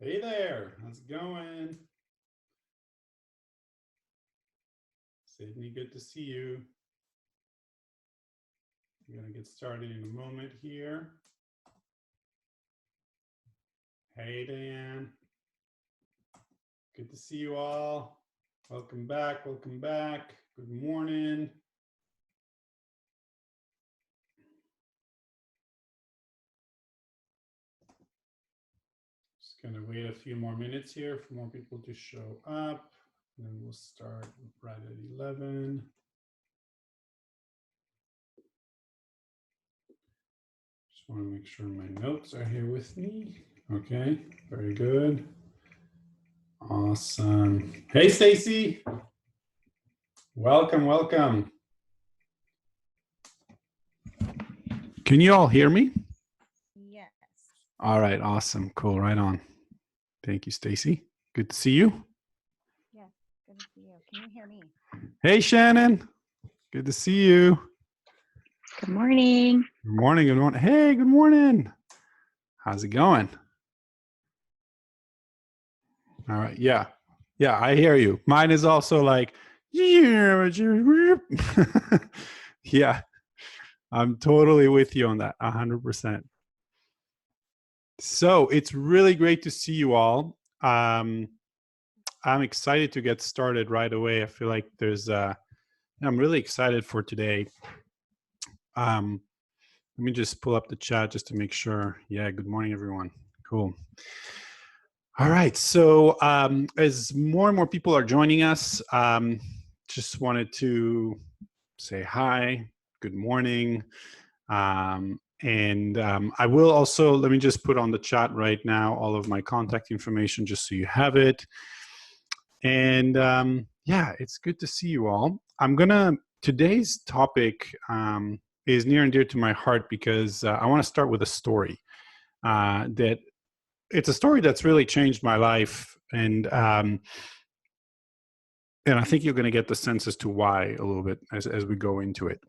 Hey there, how's it going? Sydney, good to see you. We're going to get started in a moment here. Hey, Dan. Good to see you all. Welcome back. Welcome back. Good morning. Just going to wait a few more minutes here for more people to show up. And then we'll start right at 11. Just want to make sure my notes are here with me. Okay, very good. Awesome. Hey, Stacy. Welcome, welcome. Can you all hear me? Yes. All right, awesome, cool, right on. Thank you, Stacy. Good to see you. Yeah, good to see you. Can you hear me? Hey, Shannon. Good to see you. Good morning. Good morning, good morning. Hey, good morning. How's it going? All right, yeah, I hear you. Mine is also like, yeah, I'm totally with you on that, 100%. So it's really great to see you all. I'm excited to get started right away. I feel like I'm really excited for today. Let me just pull up the chat just to make sure. Yeah, good morning, everyone. Cool. All right, so as more and more people are joining us, just wanted to say hi, good morning. I will also, let me just put on the chat right now all of my contact information just so you have it. And yeah, it's good to see you all. Today's topic is near and dear to my heart because I want to start with a story that it's a story that's really changed my life. And I think you're going to get the sense as to why a little bit as we go into it.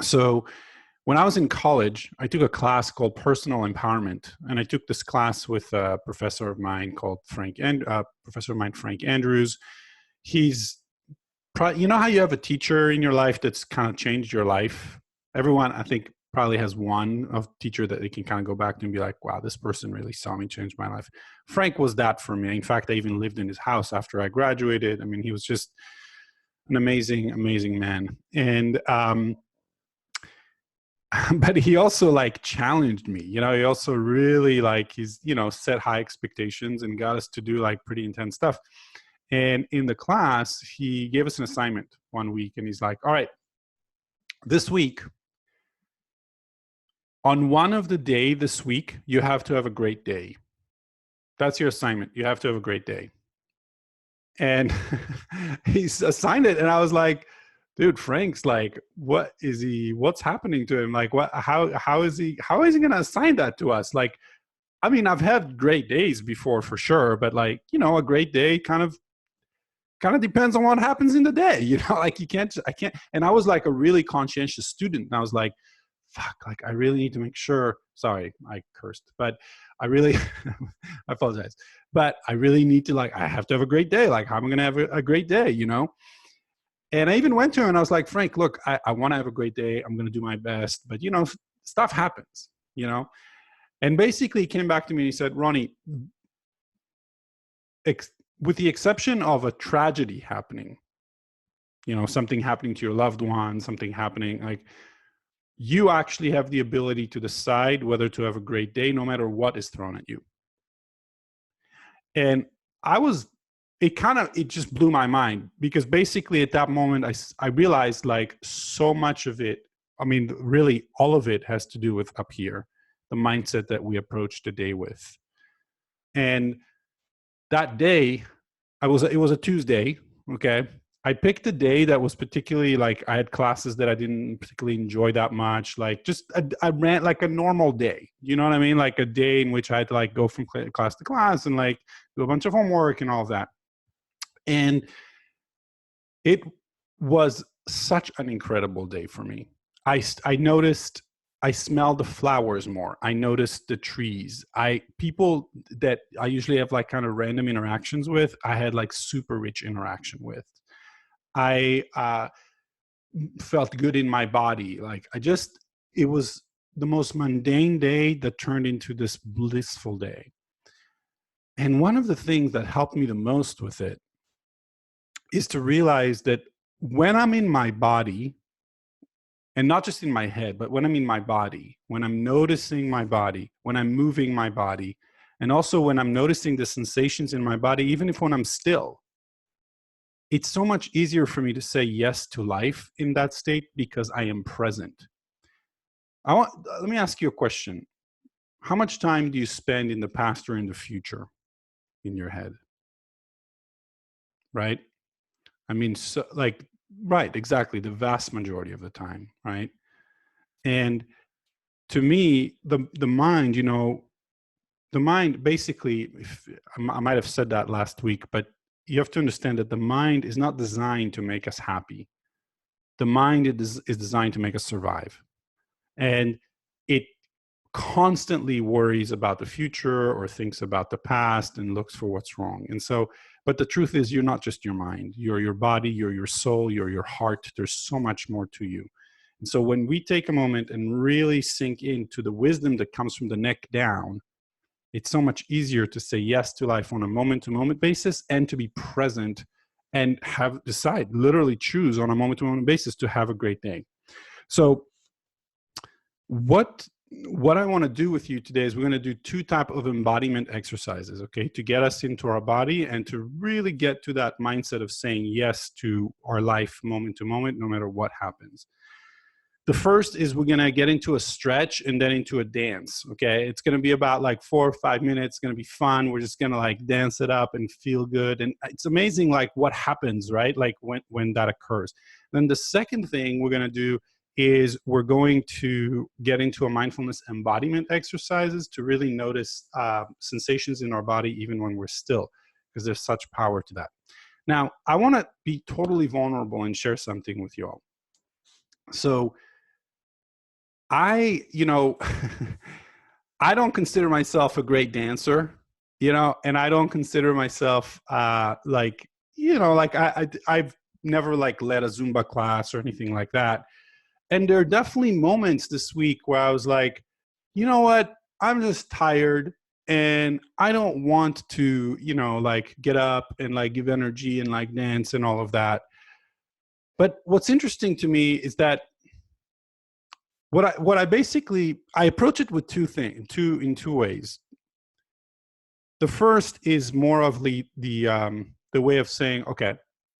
So when I was in college, I took a class called Personal Empowerment, and I took this class with a professor of mine called Frank Andrews. He's you know how you have a teacher in your life that's kind of changed your life? Everyone, I think, probably has one of teacher that they can kind of go back to and be like, wow, this person really saw me change my life. Frank was that for me. In fact, I even lived in his house after I graduated. I mean, he was just an amazing, amazing man. And but he also like challenged me, he also really he's set high expectations and got us to do like pretty intense stuff. And in the class, he gave us an assignment one week and he's like, all right, this week, on one of the day this week, you have to have a great day. That's your assignment. You have to have a great day. And he's assigned it. And I was like, dude, Frank's like, what's happening to him? Like, how is he going to assign that to us? Like, I mean, I've had great days before for sure, but like, a great day kind of depends on what happens in the day, like I can't. And I was like a really conscientious student. And I was like, fuck, like I really need to make sure, sorry, I cursed, but I really, I apologize, but I really need to I have to have a great day. Like how am I going to have a great day, And I even went to him and I was like, Frank, look, I want to have a great day. I'm going to do my best, but stuff happens, And basically he came back to me and he said, Ronnie, with the exception of a tragedy happening, something happening to your loved one, something happening, like you actually have the ability to decide whether to have a great day, no matter what is thrown at you. And it just blew my mind because basically at that moment, I realized like so much of it, I mean, really all of it has to do with up here, the mindset that we approach the day with. And that day, it was a Tuesday, okay? I picked a day that was particularly like I had classes that I didn't particularly enjoy that much. Like just I ran like a normal day. You know what I mean? Like a day in which I had to like go from class to class and like do a bunch of homework and all of that. And it was such an incredible day for me. I noticed I smell the flowers more. I notice the trees. People that I usually have like kind of random interactions with, I had like super rich interaction with. I felt good in my body. It was the most mundane day that turned into this blissful day. And one of the things that helped me the most with it is to realize that when I'm in my body, and not just in my head, but when I'm in my body, when I'm noticing my body, when I'm moving my body, and also when I'm noticing the sensations in my body, even if when I'm still, it's so much easier for me to say yes to life in that state because I am present. Let me ask you a question. How much time do you spend in the past or in the future in your head? Right? I mean, right, exactly. The vast majority of the time, right? And to me, the mind, the mind basically, I might have said that last week, but you have to understand that the mind is not designed to make us happy. The mind is designed to make us survive. And it constantly worries about the future or thinks about the past and looks for what's wrong. And so, but the truth is, you're not just your mind. You're your body, you're your soul, you're your heart. There's so much more to you. And so when we take a moment and really sink into the wisdom that comes from the neck down, it's so much easier to say yes to life on a moment-to-moment basis and to be present and literally choose on a moment-to-moment basis to have a great day. So what I want to do with you today is we're going to do two types of embodiment exercises, okay, to get us into our body and to really get to that mindset of saying yes to our life moment to moment, no matter what happens. The first is we're going to get into a stretch and then into a dance, okay? It's going to be about like 4 or 5 minutes. It's going to be fun. We're just going to like dance it up and feel good. And it's amazing like what happens, right? Like when that occurs. Then the second thing we're going to do is we're going to get into a mindfulness embodiment exercises to really notice sensations in our body even when we're still, because there's such power to that. Now, I want to be totally vulnerable and share something with you all. So I don't consider myself a great dancer, and I don't consider myself I've never like led a Zumba class or anything like that. And there are definitely moments this week where I was like, you know what? I'm just tired and I don't want to, like get up and like give energy and like dance and all of that. But what's interesting to me is that what I basically, I approach it with in two ways. The first is more of the way of saying, okay,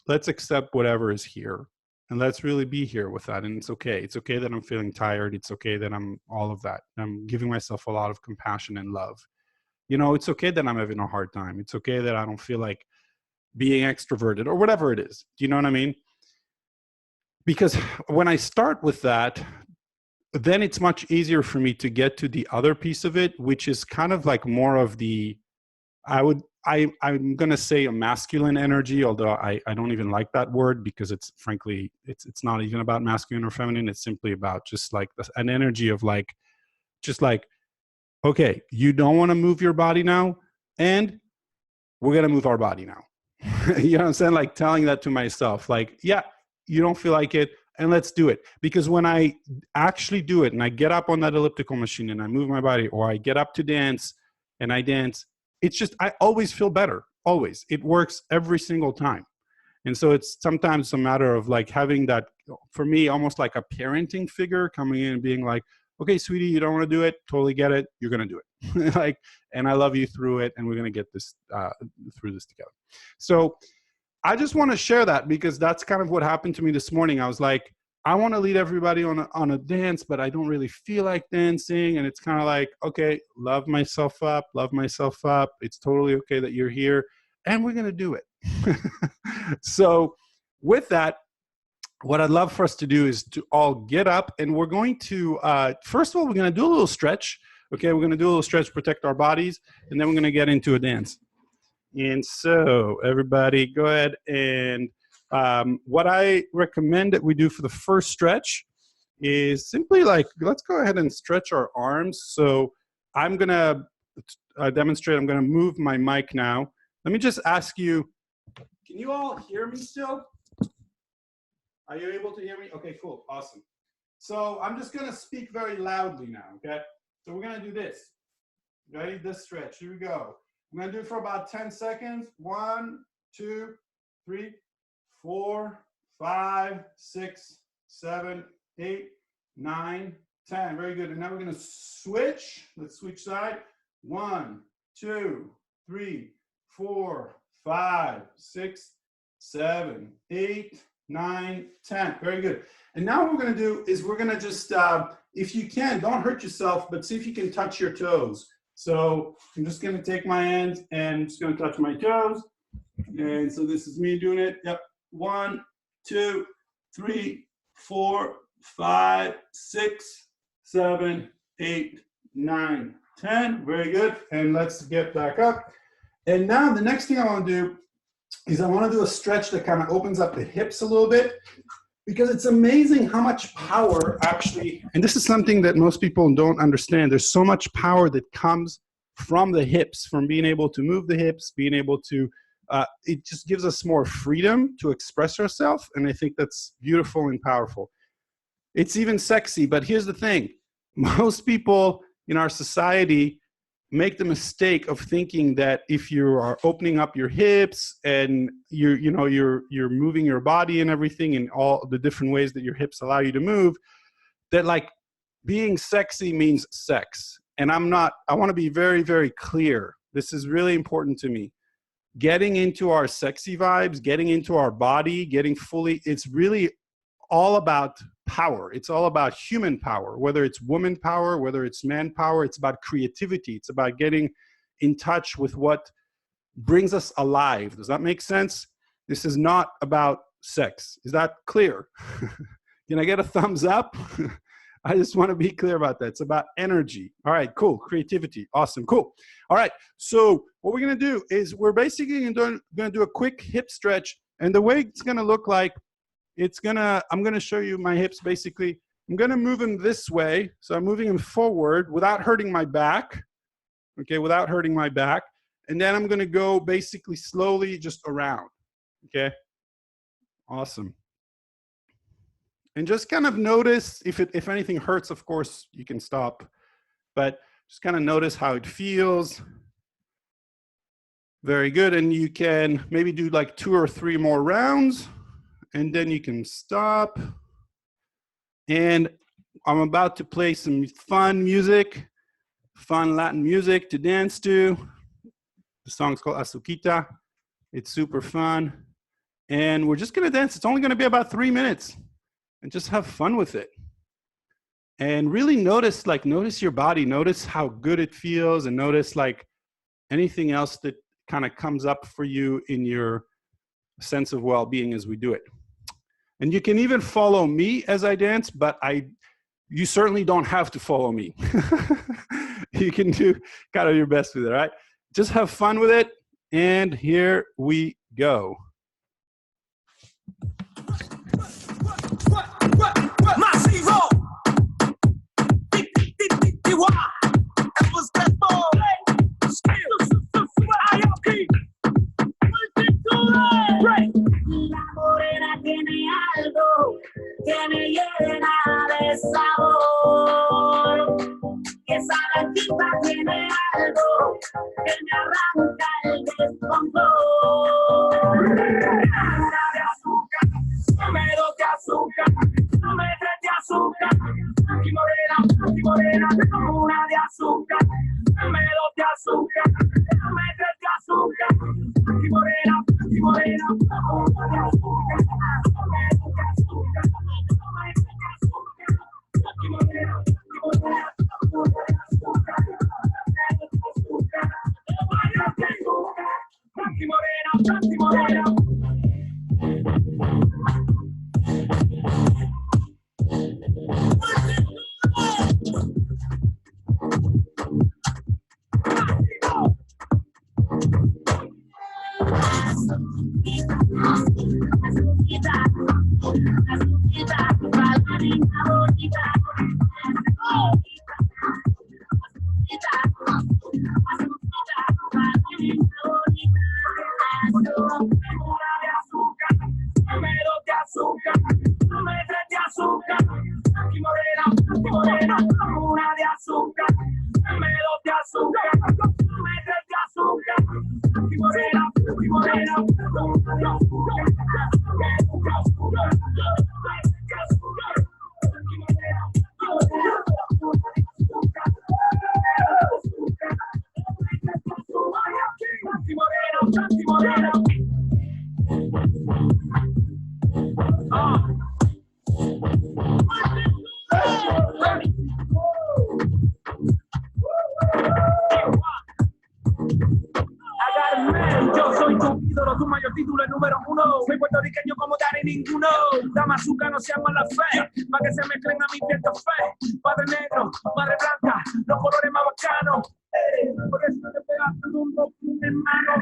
let's accept whatever is here and let's really be here with that. And it's okay. It's okay that I'm feeling tired. It's okay that I'm all of that. I'm giving myself a lot of compassion and love. It's okay that I'm having a hard time. It's okay that I don't feel like being extroverted or whatever it is. Do you know what I mean? Because when I start with that, then it's much easier for me to get to the other piece of it, which is kind of like more of the, I'm going to say a masculine energy, although I don't even like that word because it's frankly, it's not even about masculine or feminine. It's simply about just like an energy of like, just like, okay, you don't want to move your body now, and we're going to move our body now. You know what I'm saying? Like telling that to myself, like, yeah, you don't feel like it, and let's do it. Because when I actually do it and I get up on that elliptical machine and I move my body, or I get up to dance and I dance, it's just, I always feel better. Always. It works every single time. And so it's sometimes a matter of like having that, for me, almost like a parenting figure coming in and being like, okay, sweetie, you don't want to do it. Totally get it. You're going to do it. Like, and I love you through it. And we're going to get this through this together. So I just want to share that because that's kind of what happened to me this morning. I was like, I want to lead everybody on a dance, but I don't really feel like dancing. And it's kind of like, okay, love myself up. It's totally okay that you're here. And we're going to do it. So with that, what I'd love for us to do is to all get up, and we're going to, first of all, we're going to do a little stretch. Okay, we're going to do a little stretch, protect our bodies, and then we're going to get into a dance. And so everybody go ahead and what I recommend that we do for the first stretch is simply like, let's go ahead and stretch our arms. So I'm going to demonstrate. I'm going to move my mic now. Let me just ask you, can you all hear me still? Are you able to hear me? Okay, cool. Awesome. So I'm just going to speak very loudly now, okay? So we're going to do this. Ready? This stretch. Here we go. I'm going to do it for about 10 seconds. 1, 2, 3, 4, 5, 6, 7, 8, 9, 10. Very good. And now we're going to switch. Let's switch side. 1, 2, 3, 4, 5, 6, 7, 8, 9, 10. Very good. And now what we're going to do is we're going to just, if you can, don't hurt yourself, but see if you can touch your toes. So I'm just going to take my hands and I'm just going to touch my toes. And so this is me doing it. Yep. 1, 2, 3, 4, 5, 6, 7, 8, 9, 10. Very good. And let's get back up. And now the next thing I want to do is I want to do a stretch that kind of opens up the hips a little bit, because it's amazing how much power actually, and this is something that most people don't understand. There's so much power that comes from the hips, from being able to move the hips, being able to, it just gives us more freedom to express ourselves. And I think that's beautiful and powerful. It's even sexy, but here's the thing. Most people in our society make the mistake of thinking that if you are opening up your hips and you're moving your body and everything in all the different ways that your hips allow you to move, that like being sexy means sex. And I'm not, I want to be very, very clear. This is really important to me. Getting into our sexy vibes, getting into our body, getting fully, it's really all about power. It's all about human power, whether it's woman power, whether it's man power. It's about creativity. It's about getting in touch with what brings us alive. Does that make sense? This is not about sex. Is that clear? Can I get a thumbs up? I just want to be clear about that. It's about energy. All right, cool. Creativity. Awesome. Cool. All right. So what we're going to do is we're basically going to do a quick hip stretch. And the way it's going to look like, I'm going to show you my hips basically. I'm going to move them this way. So I'm moving them forward without hurting my back. Okay, without hurting my back. And then I'm going to go basically slowly just around. Okay. Awesome. And just kind of notice if anything hurts, of course, you can stop. But just kind of notice how it feels. Very good. And you can maybe do like 2 or 3 more rounds. And then you can stop. And I'm about to play some fun music, fun Latin music to dance to. The song's called Azuquita. It's super fun. And we're just going to dance. It's only going to be about 3 minutes. And just have fun with it. And really notice your body. Notice how good it feels. And notice like anything else that kind of comes up for you in your sense of well-being as we do it. And you can even follow me as I dance, but you certainly don't have to follow me. You can do kind of your best with it, all right? Just have fun with it. And here we go. Que me llena de sabor, esa gatita tiene algo que me arranca el descontrol. Una de azúcar, dame 2 de azúcar, dame 3 de azúcar, aquí morena, dame 1 de azúcar, dame 2 de azúcar, dame 3 de azúcar, aquí morena, dame 1 de azúcar, dame 2 de azúcar. azúcar, no me des de azúcar. Blanqui morena, como una de azúcar. Dame dos de azúcar, no me des de azúcar. Blanqui morena, como una de azúcar. Yo soy tu ídolo, tu mayor título, el número uno. Soy puertorriqueño como Dari ninguno. Dame azúcar, no seas mala fe. Pa' que se mezclen a mi piel café. Padre negro, madre blanca, los colores más bacanos. Por eso te pegas todo un rock, hermano.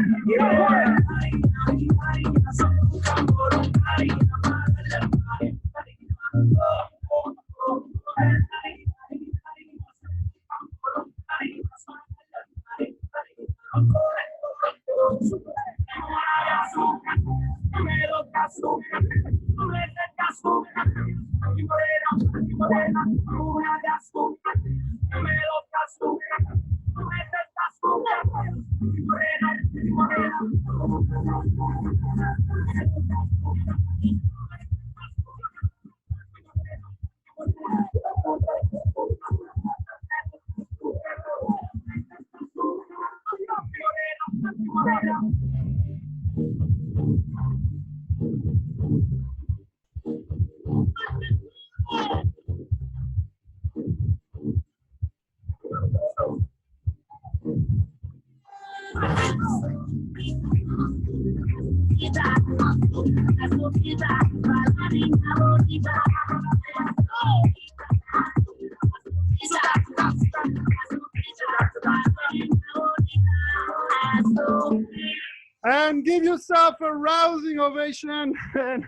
And give yourself a rousing ovation and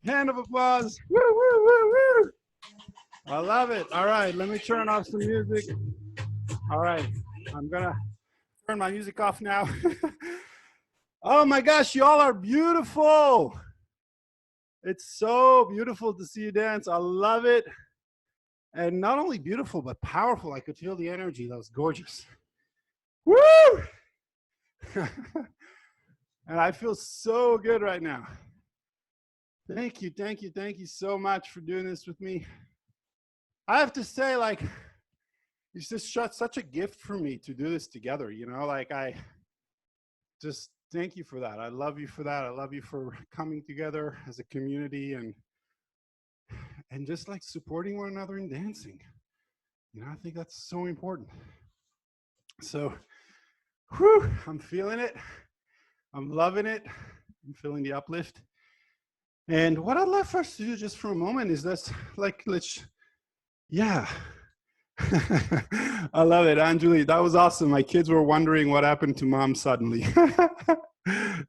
hand of applause. Woo, woo, woo, woo. I love it. All right, let me turn off some music. All right, I'm gonna turn my music off now. Oh my gosh, y'all are beautiful. It's so beautiful to see you dance. I love it. And not only beautiful, but powerful. I could feel the energy. That was gorgeous. Woo! And I feel so good right now. Thank you, thank you, thank you so much for doing this with me. I have to say, like, it's just such a gift for me to do this together, you know, like I just thank you for that. I love you for that. I love you for coming together as a community and just like supporting one another in dancing. You know, I think that's so important. So, whew, I'm feeling it. I'm loving it. I'm feeling the uplift. And what I'd love for us to do just for a moment is yeah. I love it, Anjali. That was awesome. My kids were wondering what happened to mom suddenly.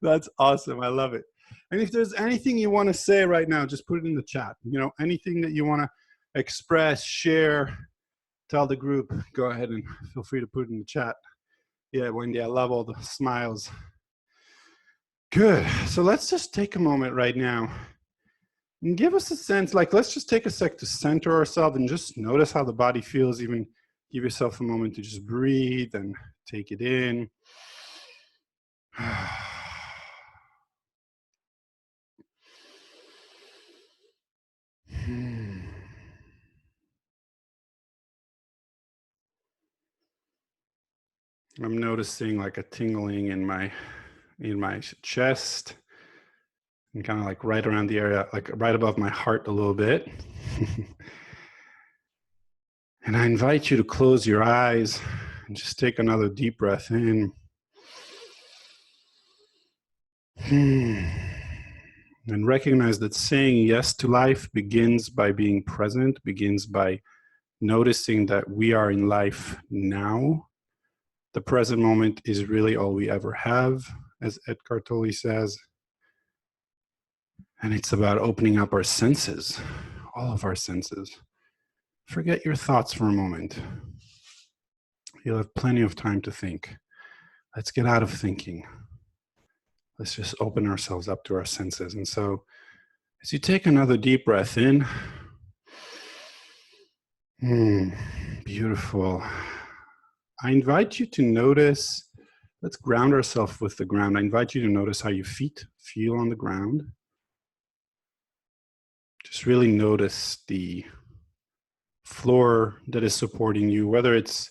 That's awesome. I love it. And if there's anything you want to say right now, just put it in the chat. You know, anything that you want to express, share, tell the group, go ahead and feel free to put it in the chat. Yeah, Wendy, I love all the smiles. Good. So let's just take a moment right now and give us a sense, like, let's just take a sec to center ourselves and just notice how the body feels. Even give yourself a moment to just breathe and take it in. I'm noticing like a tingling in my chest and kind of like right around the area, like right above my heart a little bit. And I invite you to close your eyes and just take another deep breath in. And recognize that saying yes to life begins by being present, begins by noticing that we are in life now. The present moment is really all we ever have, as Eckhart Tolle says. And it's about opening up our senses, all of our senses. Forget your thoughts for a moment. You'll have plenty of time to think. Let's get out of thinking. Let's just open ourselves up to our senses. And so As you take another deep breath in, beautiful. I invite you to notice, let's ground ourselves with the ground. I invite you to notice how your feet feel on the ground. Just really notice the floor that is supporting you, whether it's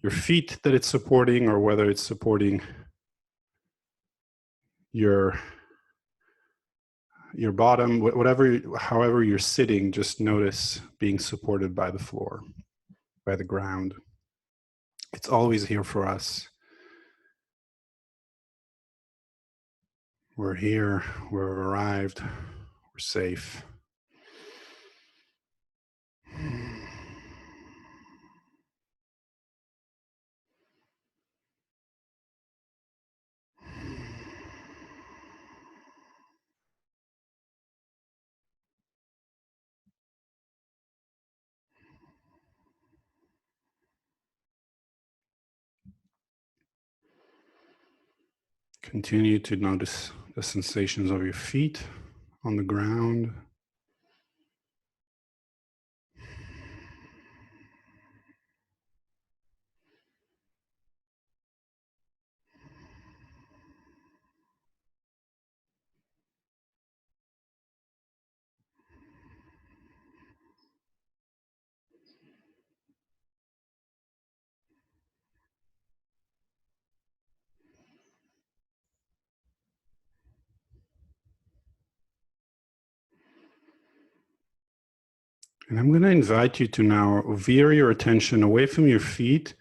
your feet that it's supporting or whether it's supporting your bottom, whatever, however you're sitting, just notice being supported by the floor, by the ground. It's always here for us. We're here, we've arrived, we're safe. Continue to notice the sensations of your feet on the ground. And I'm going to invite you to now veer your attention away from your feet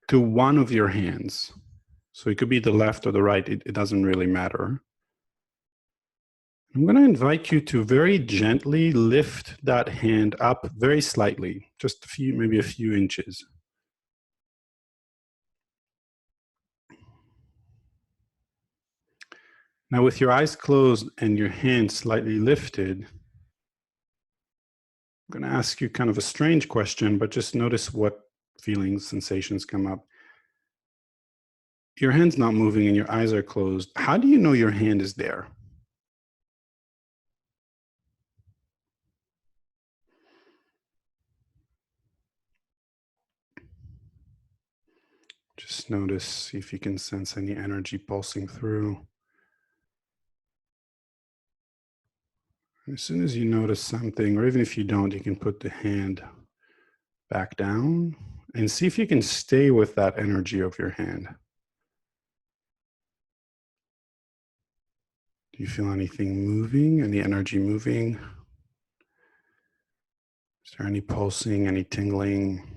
to one of your hands. So it could be the left or the right, it doesn't really matter. I'm going to invite you to very gently lift that hand up very slightly, just a few, maybe a few inches. Now with your eyes closed and your hand slightly lifted, I'm going to ask you kind of a strange question, but just notice what feelings, sensations come up. Your hand's not moving and your eyes are closed. How do you know your hand is there? Just notice, see if you can sense any energy pulsing through. As soon as you notice something, or even if you don't, you can put the hand back down and see if you can stay with that energy of your hand. Do you feel anything moving, any energy moving? Is there any pulsing, any tingling?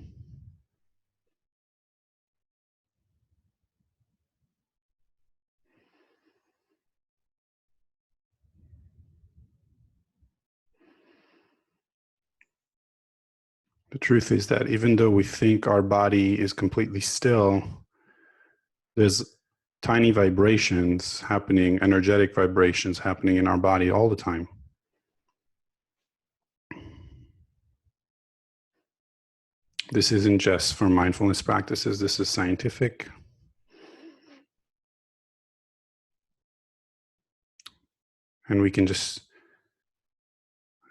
The truth is that even though we think our body is completely still, there's tiny vibrations happening, energetic vibrations happening in our body all the time. This isn't just for mindfulness practices, this is scientific. And we can just,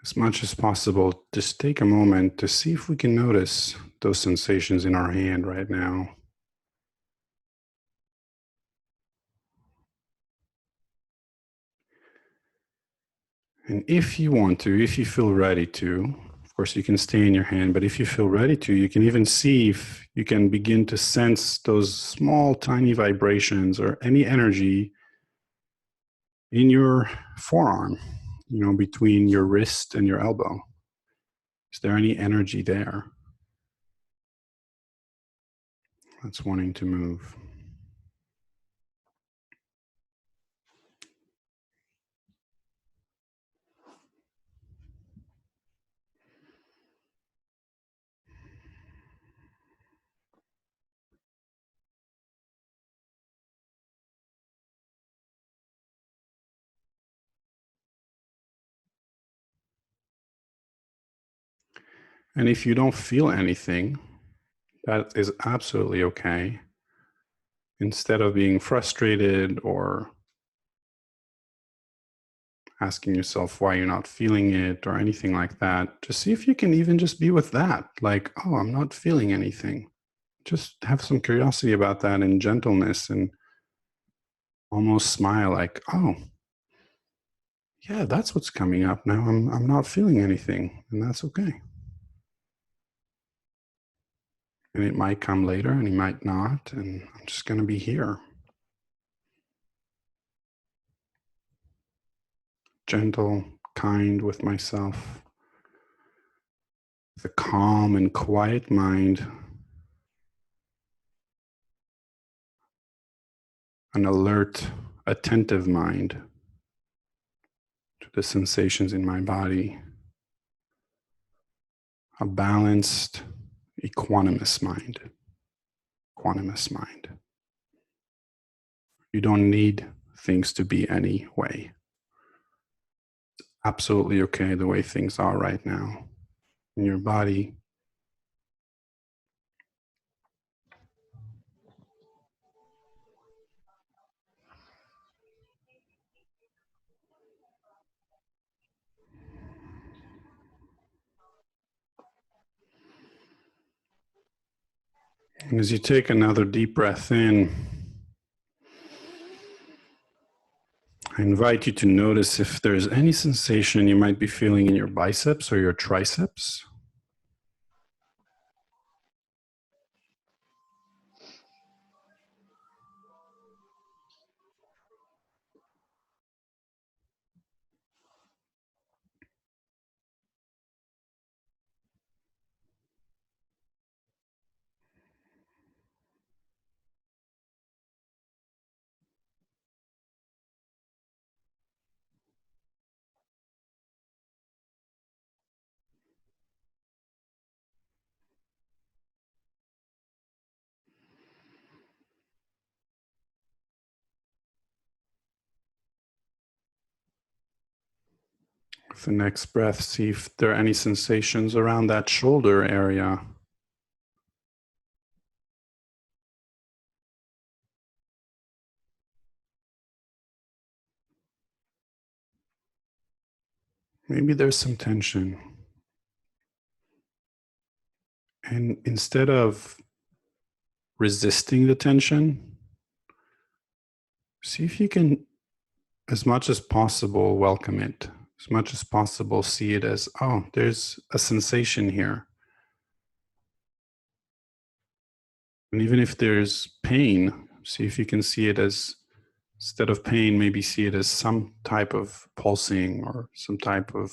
as much as possible, just take a moment to see if we can notice those sensations in our hand right now. And if you want to, if you feel ready to, of course you can stay in your hand, but if you feel ready to, you can even see if you can begin to sense those small, tiny vibrations or any energy in your forearm, between your wrist and your elbow. Is there any energy there that's wanting to move? And if you don't feel anything, that is absolutely okay. Instead of being frustrated or asking yourself why you're not feeling it or anything like that. Just see if you can even just be with that. Like, oh, I'm not feeling anything. Just have some curiosity about that and gentleness, and almost smile like, oh, yeah, that's what's coming up now. I'm not feeling anything, and that's okay. And it might come later and it might not, and I'm just going to be here. Gentle, kind with myself, with a calm and quiet mind, an alert, attentive mind to the sensations in my body, a balanced, equanimous mind. Equanimous mind. You don't need things to be any way. It's absolutely okay the way things are right now in your body. And as you take another deep breath in, I invite you to notice if there's any sensation you might be feeling in your biceps or your triceps. With the next breath, see if there are any sensations around that shoulder area. Maybe there's some tension. And instead of resisting the tension, see if you can, as much as possible, welcome it. As much as possible, see it as, oh, there's a sensation here. And even if there's pain, see if you can see it as, instead of pain, maybe see it as some type of pulsing or some type of,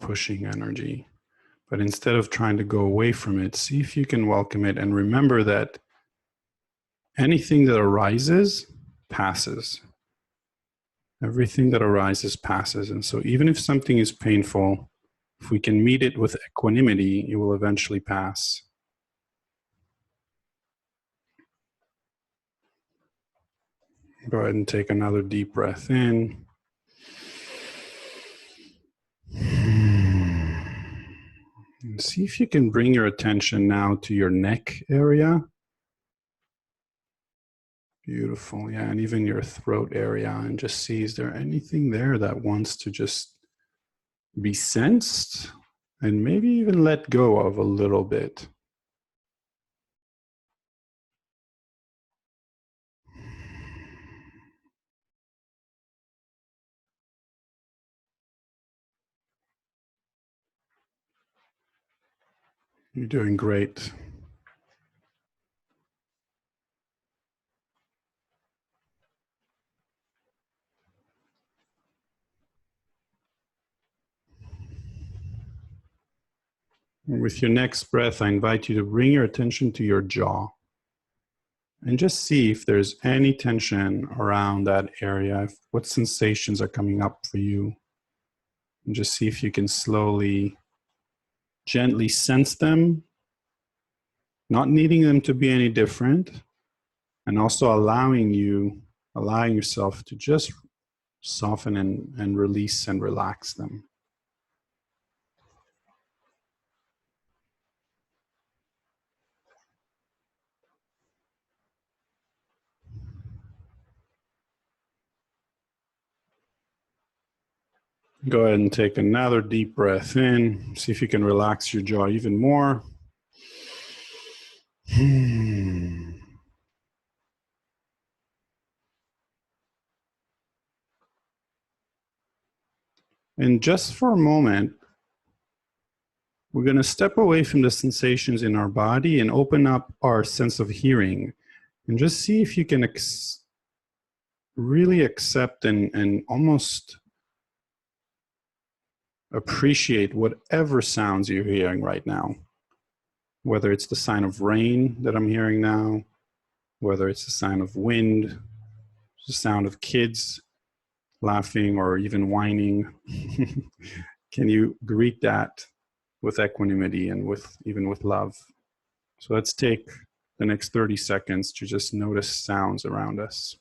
pushing energy. But instead of trying to go away from it, see if you can welcome it and remember that anything that arises passes. Everything that arises passes. And so even if something is painful, if we can meet it with equanimity, it will eventually pass. Go ahead and take another deep breath in. And see if you can bring your attention now to your neck area. Beautiful, yeah, and even your throat area, and just see, is there anything there that wants to just be sensed and maybe even let go of a little bit? You're doing great. And with your next breath, I invite you to bring your attention to your jaw and just see if there's any tension around that area, what sensations are coming up for you. And just see if you can slowly, gently sense them, not needing them to be any different, and also allowing yourself to just soften and release and relax them. Go ahead and take another deep breath in. See if you can relax your jaw even more. And just for a moment, we're going to step away from the sensations in our body and open up our sense of hearing. And just see if you can really accept and almost appreciate whatever sounds you're hearing right now. Whether it's the sign of rain that I'm hearing now, whether it's the sound of wind, the sound of kids laughing or even whining. Can you greet that with equanimity and even with love? So let's take the next 30 seconds to just notice sounds around us.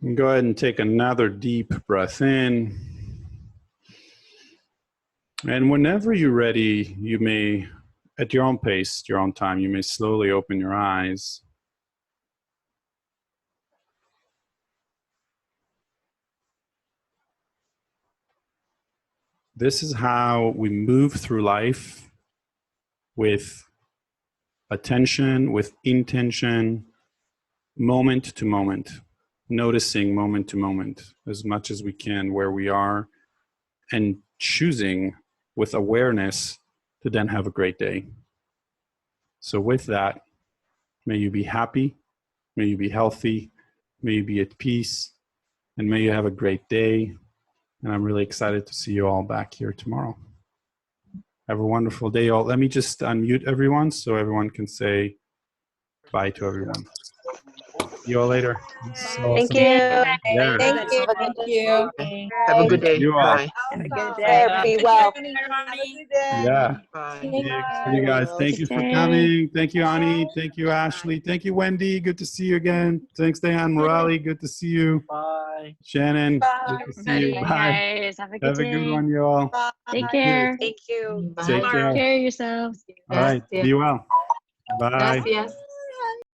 And go ahead and take another deep breath in. And whenever you're ready, you may, at your own pace, your own time, you may slowly open your eyes. This is how we move through life, with attention, with intention, moment to moment, noticing moment to moment as much as we can where we are, and choosing with awareness to then have a great day. So with that, may you be happy, may you be healthy, may you be at peace, and may you have a great day. And I'm really excited to see you all back here tomorrow. Have a wonderful day, all. Let me just unmute everyone so everyone can say bye to everyone. See you all later. Thank you. Yeah. Thank you. Thank you. Have a good day. You all. Bye. Have a good Awesome. day. Be well. Yeah. Bye. Yeah, you guys. Thank you for Stay. coming. Thank you, Ani. Thank you, Ashley. Thank you, Wendy. Good to see you again. Thanks, Dan Morali. Good to see you. Bye. Shannon. Bye. Good to see you. Bye, Bye. guys. Have a good Have a day. good one, you all. Take care. Thank you. Take care. Take care of yourselves. All right. Be well. Bye. Gracias.